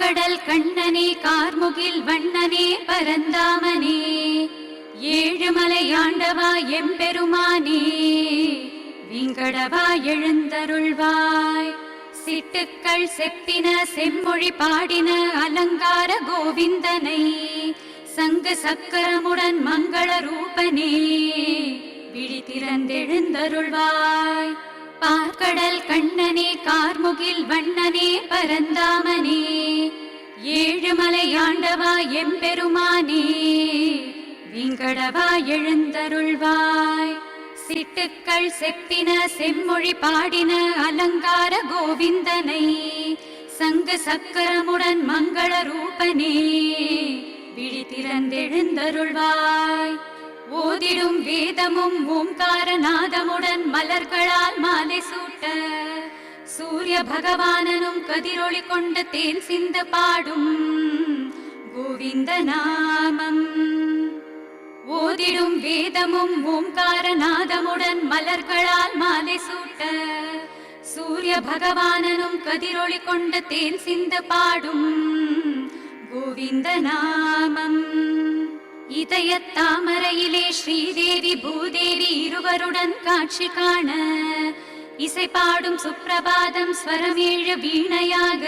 பார்க்கடல் கண்ணனே கார்முகில் வண்ணனே பரந்தாமனே ஏழுமலையாண்டவா எம்பெருமானே விங்கடவா எழுந்தருள்வாய். சிட்டுக்கள் செப்பின செம்மொழி பாடின அலங்கார கோவிந்தனை சங்கு சக்கரமுடன் மங்கள ரூபனே விழி திறந்தெழுந்தருள்வாய். பார்க்கடல் கண்ணனே கார்முகில் வண்ணனே பரந்தாமனே ஏழுமலையாண்டவா எம்பெருமானே விங்கடவா எழுந்தருள்வாய். சிட்டுக்கள் செப்பின செம்மொழி பாடின அலங்கார கோவிந்தனை சங்கு சக்கரமுடன் மங்கள ரூபனே விழி திறந்தெழுந்தருள்வாய். ஓதிடும் வேதமும் ஓம்காரநாதமுடன் மலர்களால் மாலை சூட்ட சூரிய பகவானனும் கதிரொளி கொண்ட தேன் சிந்த பாடும் கோவிந்த நாமம். ஓதிடும் வேதமும் ஓம்காரநாதமுடன் மலர்களால் மாலை சூட்ட சூரிய பகவானனும் கதிரொளி கொண்ட தேன் சிந்த பாடும் கோவிந்த நாமம். இதய தாமரையிலே ஸ்ரீதேவி பூதேவி இருவருடன் காட்சி காண இசை பாடும் சுப்பிரபாதம் ஸ்வரமேழு வீணையாக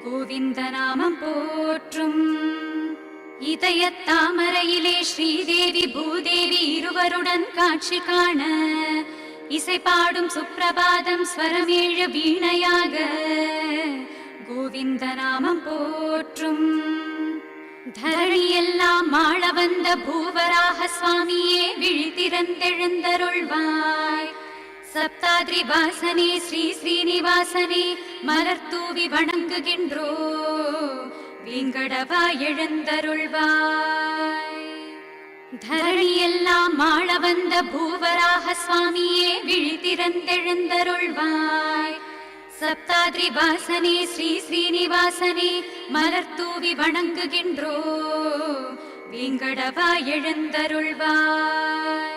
கோவிந்த நாமம் போற்றும். இதய தாமரையிலே ஸ்ரீதேவி பூதேவி இருவருடன் காட்சி காண இசை பாடும் சுப்பிரபாதம் ஸ்வரமேழு வீணையாக கோவிந்த நாமம் போற்றும். தரணியெல்லாம் ஆள வந்த பூவராக சுவாமியே விழி திறந்தெழுந்தருள்வாய். சப்தாத்ரி வாசனே ஸ்ரீ ஸ்ரீனிவாசனே மலர் தூவி வணங்குகின்றோ விங்கடவா எழுந்தருள்வாய். தரணியெல்லாம் ஆள வந்த பூவராக சுவாமியே விழி திறந்தெழுந்தருள்வாய். சப்தாத்ரி வாசனே ஸ்ரீ ஸ்ரீனிவாசனே மலர் தூவி வணங்குகின்றோ விங்கடவா எழுந்தருள்வாய்.